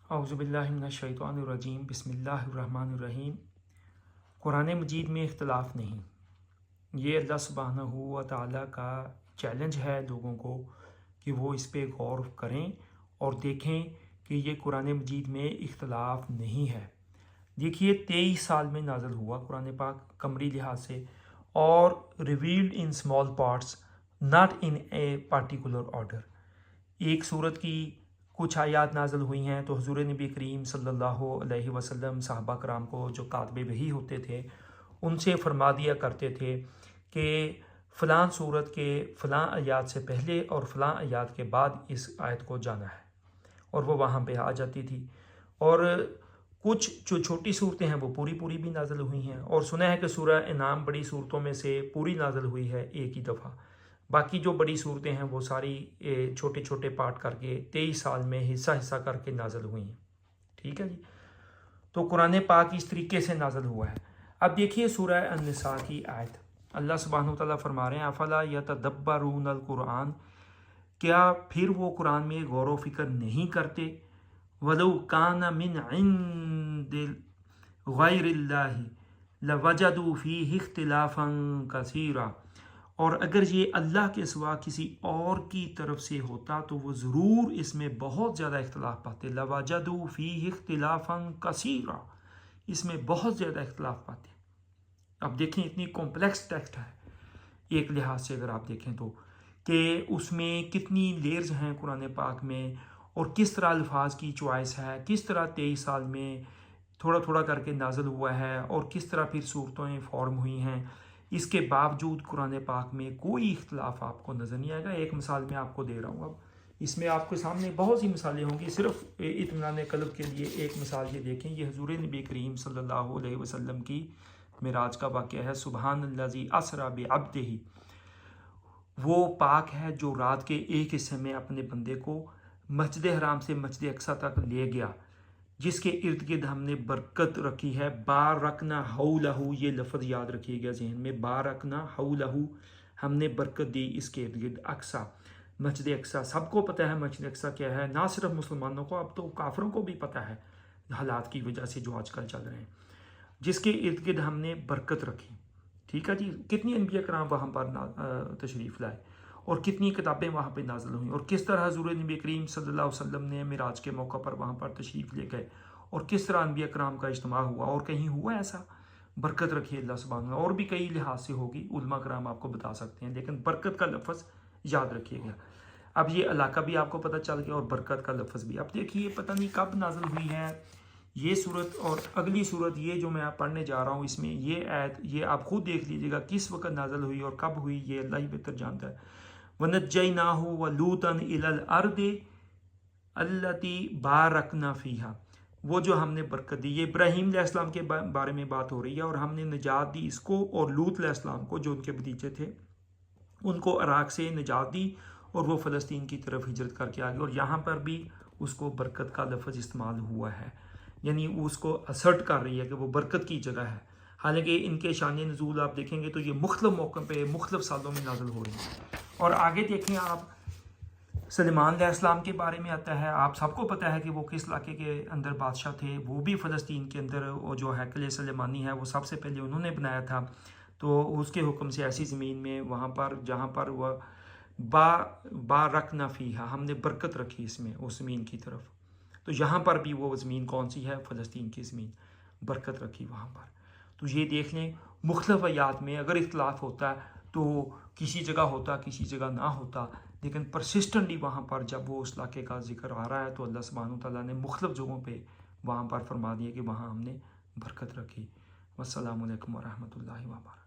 औज़ुबिल्लाहि मिनश्शैतानिर्रजीम बिस्मिल्लाहिर्रहमानिर्रहीम। कुरान मजीद में इख्तिलाफ़ नहीं, ये अल्लाह सुब्हानहू व तआला का चैलेंज है लोगों को कि वो इस पे गौर करें और देखें कि ये कुरान मजीद में इख्तिलाफ़ नहीं है। देखिए 23 साल में नाज़िल हुआ कुरान पाक कमरी लिहाज से, और revealed in small parts not in a particular order. एक सूरत की कुछ आयात नाज़िल हुई हैं तो हुज़ूर नबी करीम सल्लल्लाहु अलैहि वसल्लम साहबा कराम को जो कातबे वही होते थे उनसे फरमा दिया करते थे कि फ़लाँ सूरत के फ़लाँ आयात से पहले और फ़लाँ आयात के बाद इस आयत को जाना है, और वो वहाँ पे आ जाती थी। और कुछ जो छोटी सूरतें हैं वो पूरी पूरी भी नाज़िल हुई हैं, और सुना है कि सूरह इनाम बड़ी सूरतों में से पूरी नाज़िल हुई है एक ही दफ़ा। बाकी जो बड़ी सूरतें हैं वो सारी छोटे छोटे पार्ट करके 23 साल में हिस्सा हिस्सा करके नाज़िल हुई हैं। ठीक है जी, तो कुरान पाक इस तरीके से नाज़िल हुआ है। अब देखिए सूरह अन-निसा की आयत, अल्लाह सुब्हानहू व तआला फरमा रहे हैं अफ़ला यतदब्बरूनल कुरान, क्या फिर वो कुरान में गौर व फिक्र नहीं करते। वलौ कान मिन इंदि गैरिल्लाहि लवजदू फीहि इख्तिलाफन कसीरा, और अगर ये अल्लाह के सिवा किसी और की तरफ से होता तो वो ज़रूर इसमें बहुत ज़्यादा इख्तिलाफ पाते। लवजदू फीहि इख्तिलाफन कसीरा, इसमें बहुत ज़्यादा इख्तिलाफ पाते। अब देखें इतनी कॉम्प्लेक्स टेक्स्ट है एक लिहाज से अगर आप देखें तो, कि उसमें कितनी लेयर्स हैं कुरान पाक में, और किस तरह अल्फाज की चॉइस है, किस तरह 23 साल में थोड़ा थोड़ा करके नाज़िल हुआ है, और किस तरह फिर सूरतें फॉर्म हुई हैं। इसके बावजूद कुरान पाक में कोई इख्तिलाफ आपको नज़र नहीं आएगा। एक मिसाल मैं आपको दे रहा हूँ, अब इसमें आपके सामने बहुत सी मिसालें होंगी, सिर्फ इत्मीनान क़ल्ब के लिए एक मिसाल ये देखें। ये हुज़ूर नबी करीम सल्लल्लाहु अलैहि वसल्लम की मिराज का वाक़या है। सुबहानल्लज़ी अस्रा बिअब्दिही, वो पाक है जो रात के एक हिस्से में अपने बंदे को मस्जिद हराम से मस्जिद अक्सा तक ले गया, जिसके इर्द गिर्द हमने बरकत रखी है। बारकना हौलहू, ये लफ्ज़ याद रखिएगा जहन में, बारकना हौलहू, हमने बरकत दी इसके इर्द गिर्द। अक्सा, मस्जिद अक्सा, सबको पता है मस्जिद अक्सा क्या है, ना सिर्फ मुसलमानों को, अब तो काफिरों को भी पता है हालात की वजह से जो आजकल चल रहे हैं, जिसके इर्द गिर्द हमने बरकत रखी। ठीक है जी, कितनी अनबिया कराम वहाँ पर तशरीफ़ लाए, और कितनी किताबें वहाँ पे नाज़िल हुई, और किस तरह हुज़ूर नबी करीम सल्लल्लाहु अलैहि वसल्लम ने मिराज के मौका पर वहाँ पर तशरीफ़ ले गए, और किस तरह अनबिया कराम का इज्तिमा हुआ, और कहीं हुआ ऐसा बरकत रखी अल्लाह सुब्हानहू। और भी कई लिहाज से होगी, उलमा कराम आपको बता सकते हैं, लेकिन बरकत का लफ्ज़ याद रखिएगा। अब ये इलाका भी आपको पता चल गया और बरकत का लफ्ज़ भी। अब देखिए पता नहीं कब नाज़िल हुई है ये सूरत, और अगली सूरत ये जो मैं आप पढ़ने जा रहा हूँ इसमें ये आयत, ये आप खुद देख लीजिएगा किस वक्त नाज़िल हुई और कब हुई, ये अल्लाह ही बेहतर जानता है। वनज्जयनाहु व लूतन इलल अर्दि अल्लती बारकना फीहा, वो जो हमने बरकत दी, ये इब्राहीम अलैहिस्सलाम के बारे में बात हो रही है, और हमने निजात दी इसको और लूत अलैहिस्सलाम को जो उनके भतीजे थे, उनको इराक से निजात दी और वो फ़लस्तीन की तरफ हिजरत करके आ गए। और यहाँ पर भी उसको बरकत का लफ्ज़ इस्तेमाल हुआ है, यानी उसको असर्ट कर रही है कि वो बरकत की जगह है। हालांकि इनके शान नज़ूल आप देखेंगे तो ये मुख्तलिफ मौक़ों पे मुख्तलिफ सालों में नाज़िल हो रही है। और आगे देखें आप, सलेमान अलैहिस्सलाम के बारे में आता है। आप सबको पता है कि वो किस इलाके के अंदर बादशाह थे, वो भी फ़लस्तीन के अंदर, वो जो हैकल सलेमानी है वो सबसे पहले उन्होंने बनाया था। तो उसके हुक्म से ऐसी ज़मीन में वहाँ पर जहाँ पर वह बारकना फ़ीहा, हमने बरकत रखी इसमें उस ज़मीन की तरफ। तो यहाँ पर भी वो ज़मीन कौन सी है, फ़लस्तीन की ज़मीन, बरकत रखी वहाँ पर। तो ये देख लें मुख्तलिफ आयात में अगर इख्तिलाफ होता है तो किसी जगह होता किसी जगह ना होता, लेकिन परसिस्टेंटली वहाँ पर जब वो उस इलाके का जिक्र आ रहा है तो अल्लाह सुब्हानहू तआला ने मुख्तलिफ जगहों पे वहाँ पर फरमा दिया कि वहाँ हमने बरकत रखी। वस्सलामु अलैकुम व रहमतुल्लाहि व बरकातहू।